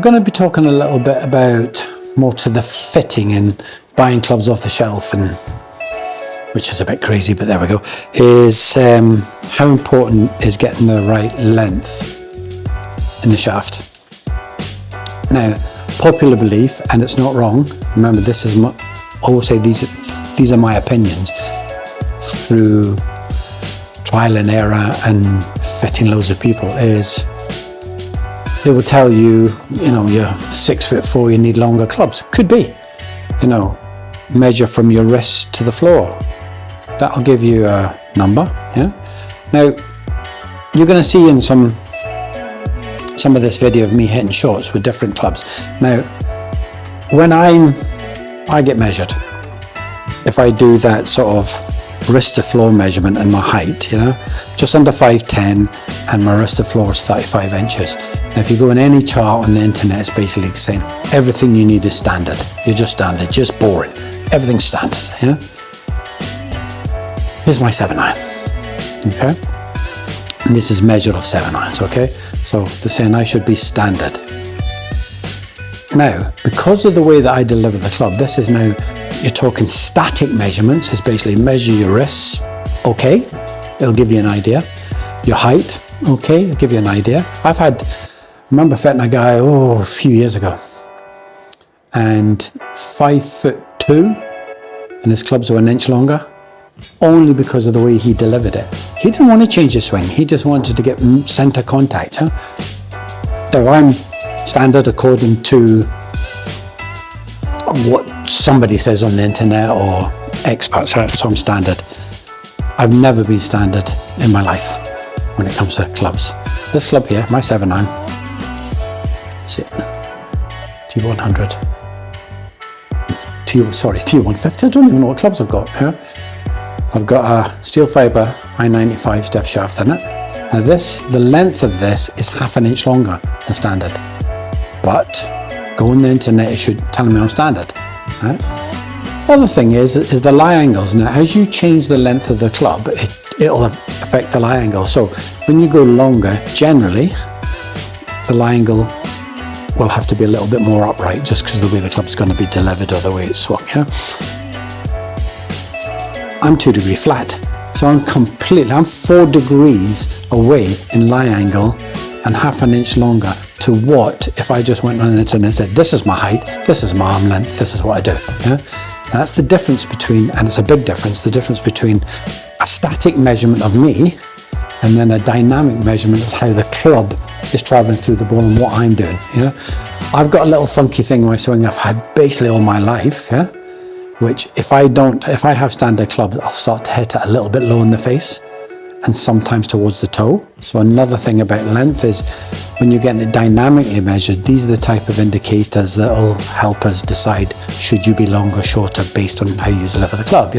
going to be talking a little bit about more to the fitting and buying clubs off the shelf, and which is a bit crazy, but there we go, is how important is getting the right length in the shaft. Now, popular belief, and it's not wrong, remember this is I always say these are my opinions through trial and error and fitting loads of people, is they will tell you, you're 6'4", you need longer clubs. Could be, measure from your wrist to the floor. That'll give you a number, yeah? Now, you're going to see in some of this video of me hitting shots with different clubs. Now, when I get measured, if I do that sort of wrist to floor measurement and my height, just under 5'10", and my wrist to floor is 35 inches. Now, if you go in any chart on the internet, it's basically saying everything you need is standard. You're just standard, just boring. Everything's standard, yeah? Here's my 7'9", okay? And this is measured off 7'9", okay? So they're saying I should be standard. Now, because of the way that I deliver the club, this is now, you're talking static measurements. It's basically measure your wrists, okay? It'll give you an idea. Your height, okay? It'll give you an idea. I remember fitting a guy, a few years ago, and 5'2", and his clubs were an inch longer, only because of the way he delivered it. He didn't want to change his swing. He just wanted to get center contact. Huh? Now, I'm standard according to what somebody says on the internet or experts, right? So I'm standard. I've never been standard in my life when it comes to clubs. This club here, my 7'9", see it, T100, T150, I don't even know what clubs I've got here. I've got a steel fibre I-95 stiff shaft in it. Now the length of this is half an inch longer than standard. But go on the internet, it should tell me I'm standard. Right? Other thing is the lie angles. Now, as you change the length of the club, it'll affect the lie angle. So when you go longer, generally, the lie angle will have to be a little bit more upright, just because of the way the club's going to be delivered or the way it's swung. Yeah? I'm 2 degree flat, so I'm 4 degrees away in lie angle and half an inch longer to what if I just went on the internet and said, this is my height, this is my arm length, this is what I do. Yeah? And that's the difference between, and it's a big difference, the difference between a static measurement of me and then a dynamic measurement of how the club is traveling through the ball and what I'm doing. I've got a little funky thing in my swing I've had basically all my life, yeah? Which if I have standard clubs, I'll start to hit it a little bit low in the face and sometimes towards the toe. So another thing about length is when you're getting it dynamically measured, these are the type of indicators that will help us decide should you be longer or shorter based on how you deliver the club,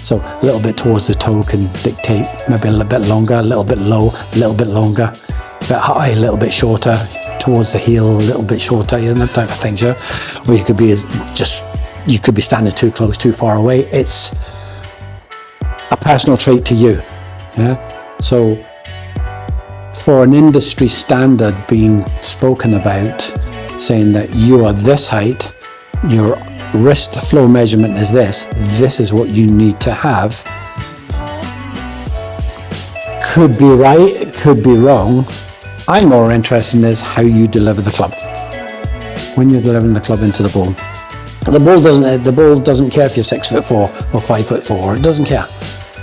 So a little bit towards the toe can dictate maybe a little bit longer, a little bit low, a little bit longer, a bit high, a little bit shorter, towards the heel, a little bit shorter, that type of thing, yeah? Or you could be you could be standing too close, too far away. It's a personal trait to you. Yeah. So for an industry standard being spoken about, saying that you are this height, your wrist flow measurement is this is what you need to have, could be right, it could be wrong. I'm more interested in is how you deliver the club. When you're delivering the club into the ball. The ball doesn't care if you're 6'4" or 5'4". It doesn't care.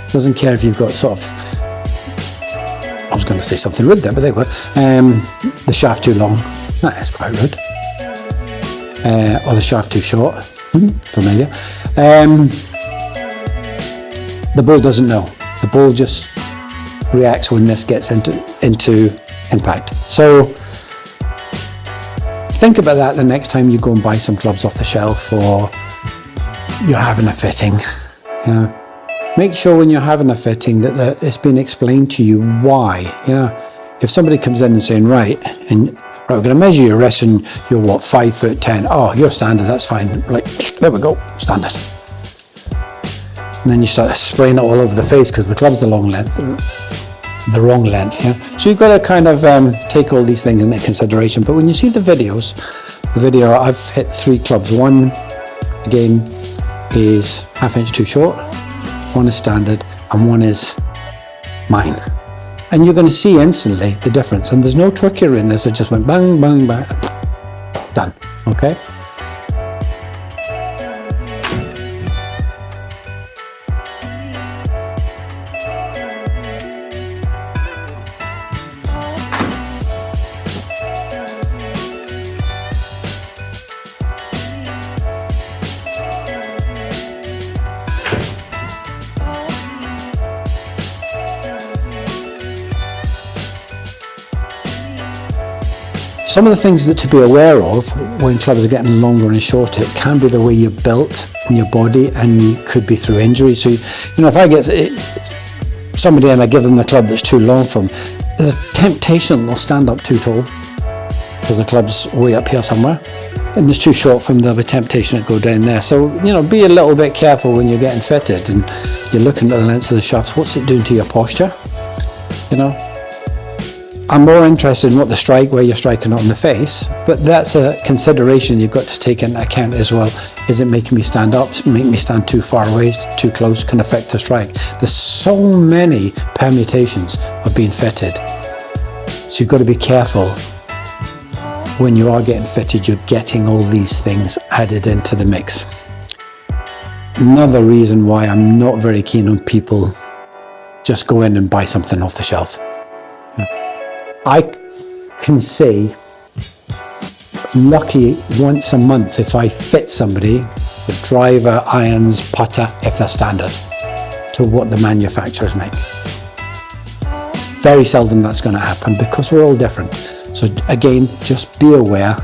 It doesn't care if you've got sort of, I was going to say something rude there, but they were. The shaft too long. That is quite rude. Or the shaft too short. Familiar. The ball doesn't know. The ball just reacts when this gets into impact. So think about that the next time you go and buy some clubs off the shelf or you're having a fitting. Make sure when you're having a fitting that it's been explained to you why. If somebody comes in and saying, right, we're going to measure your wrist and you're 5'10". Oh, you're standard, that's fine. Like, there we go, standard. And then you start spraying it all over the face because the club's the long length. the wrong length. Yeah, so you've got to kind of take all these things into consideration. But when you see the video, I've hit 3 clubs. One, again, is ½ inch too short, one is standard, and one is mine. And you're going to see instantly the difference. And there's no trickery in this. It just went bang, bang, bang, done. Okay. Some of the things that to be aware of when clubs are getting longer and shorter, it can be the way you're built in your body, and you could be through injury. So, if I get somebody and I give them the club that's too long for them, there's a temptation they'll stand up too tall because the club's way up here somewhere, and it's too short for them. There'll be temptation to go down there. So, be a little bit careful when you're getting fitted and you're looking at the lengths of the shafts. What's it doing to your posture? I'm more interested in what where you're striking on the face, but that's a consideration you've got to take into account as well. Is it making me stand up? Make me stand too far away, too close, can affect the strike. There's so many permutations of being fitted. So you've got to be careful when you are getting fitted, you're getting all these things added into the mix. Another reason why I'm not very keen on people just go in and buy something off the shelf. I can say lucky once a month if I fit somebody, the driver, irons, putter, if they're standard, to what the manufacturers make. Very seldom that's going to happen because we're all different. So again, just be aware,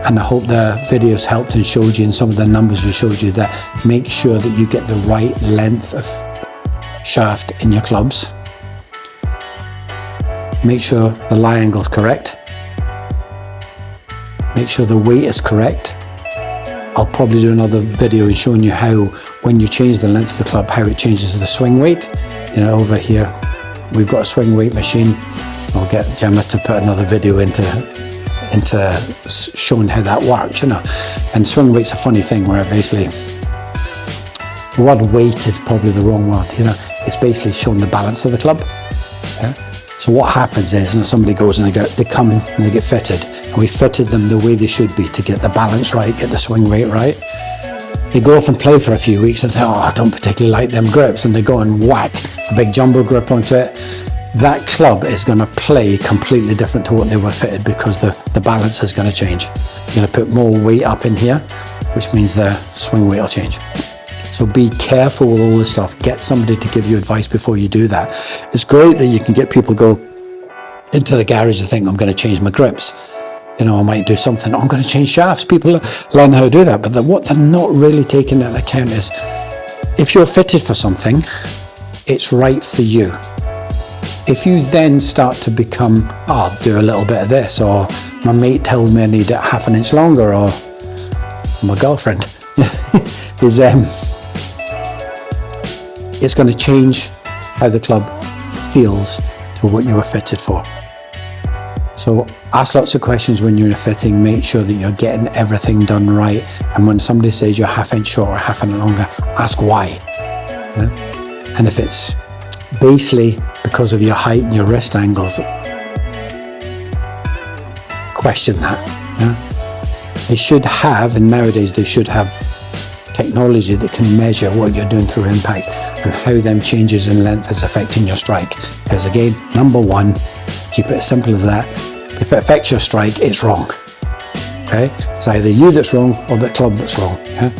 and I hope the videos helped and showed you, and some of the numbers we showed you, that make sure that you get the right length of shaft in your clubs. Make sure the lie angle is correct. Make sure the weight is correct. I'll probably do another video showing you how, when you change the length of the club, how it changes the swing weight. Over here, we've got a swing weight machine. I'll get Gemma to put another video into showing how that works, And swing weight's a funny thing where basically, the word weight is probably the wrong word, It's basically showing the balance of the club. Yeah? So what happens is, somebody goes and they come and they get fitted, and we fitted them the way they should be to get the balance right, get the swing weight right. They go off and play for a few weeks and think, I don't particularly like them grips, and they go and whack a big jumbo grip onto it. That club is going to play completely different to what they were fitted because the balance is going to change. You're going to put more weight up in here, which means the swing weight will change. So be careful with all this stuff. Get somebody to give you advice before you do that. It's great that you can get people go into the garage and think, I'm going to change my grips. I might do something. I'm going to change shafts. People learn how to do that. But what they're not really taking into account is, if you're fitted for something, it's right for you. If you then start to become, I'll do a little bit of this, or my mate told me I need it ½ inch longer, or my girlfriend, is it's going to change how the club feels to what you were fitted for. So ask lots of questions when you're in a fitting. Make sure that you're getting everything done right. And when somebody says you're ½ inch short or ½ inch longer, ask why. Yeah? And if it's basically because of your height and your wrist angles, question that. Yeah? They should have, and nowadays they should have, technology that can measure what you're doing through impact and how them changes in length is affecting your strike. Because again, number one, keep it as simple as that. If it affects your strike, it's wrong. Okay? It's either you that's wrong or the club that's wrong. Yeah?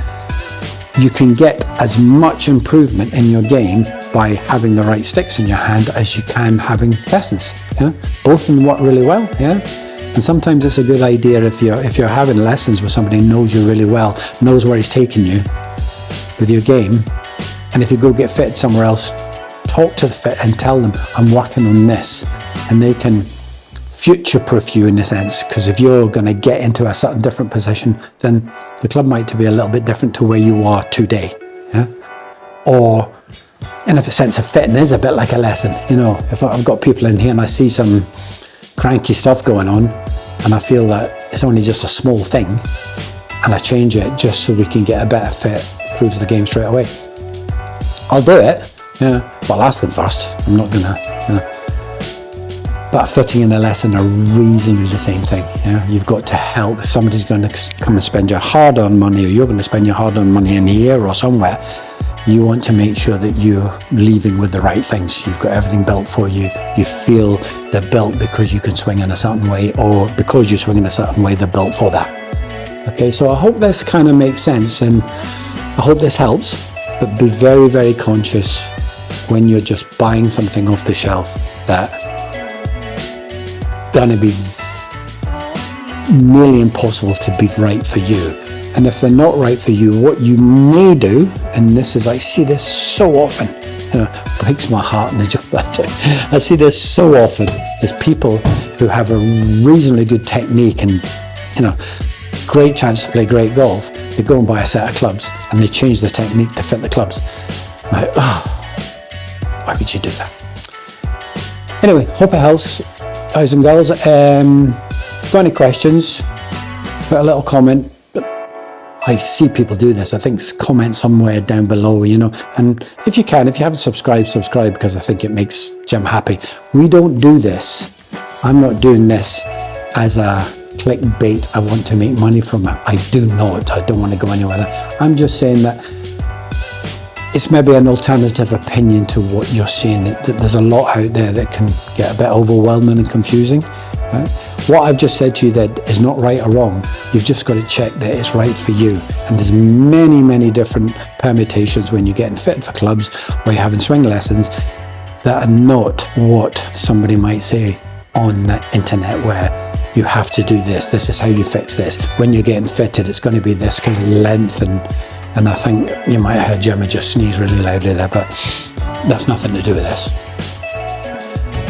You can get as much improvement in your game by having the right sticks in your hand as you can having lessons. Yeah? Both of them work really well. Yeah? And sometimes it's a good idea if you're having lessons with somebody who knows you really well, knows where he's taking you with your game, and if you go get fitted somewhere else, talk to the fit and tell them, I'm working on this, and they can future-proof you in a sense, because if you're going to get into a certain different position, then the club might be a little bit different to where you are today. Yeah? Or in a sense of fitting is a bit like a lesson. You know, if I've got people in here and I see some cranky stuff going on and I feel that it's only just a small thing and I change it just so we can get a better fit, improves the game straight away, I'll do it. Yeah, but I'll ask them first. I'm not gonna, you know. But fitting in a lesson are reasonably the same thing. Yeah, you've got to help. If somebody's going to come and spend your hard-earned money, or you're going to spend your hard-earned money in here or somewhere, you want to make sure that you're leaving with the right things. You've got everything built for you. You feel they're built because you can swing in a certain way, or because you swing in a certain way, they're built for that. Okay, so I hope this kind of makes sense, and I hope this helps. But be very, very conscious when you're just buying something off the shelf that going to be nearly impossible to be right for you. And if they're not right for you, what you may do, and this is, I see this so often, you know, breaks my heart in the job I do. I see this so often. There's people who have a reasonably good technique and, you know, great chance to play great golf. They go and buy a set of clubs and they change the technique to fit the clubs. I'm like, oh, why would you do that? Anyway, hope it helps, guys and girls. Got any questions? Put a little comment. I see people do this. I think comment somewhere down below, you know. And if you can, if you haven't subscribed, subscribe, because I think it makes Jim happy. We don't do this. I'm not doing this as a clickbait. I want to make money from it. I do not. I don't want to go anywhere with it. I'm just saying that it's maybe an alternative opinion to what you're seeing. That there's a lot out there that can get a bit overwhelming and confusing. Right? What I've just said to you that is not right or wrong. You've just got to check that it's right for you. And there's many, many different permutations when you're getting fit for clubs or you're having swing lessons that are not what somebody might say on the internet, where you have to do this. This is how you fix this. When you're getting fitted, it's going to be this because of length. And I think you might have heard Gemma just sneeze really loudly there, but that's nothing to do with this.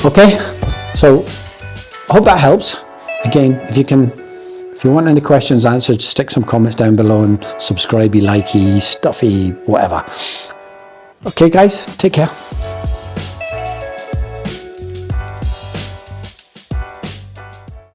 Okay, so I hope that helps. Again, if you want any questions answered, stick some comments down below and subscribe, likey, stuffy, whatever. Okay guys, take care.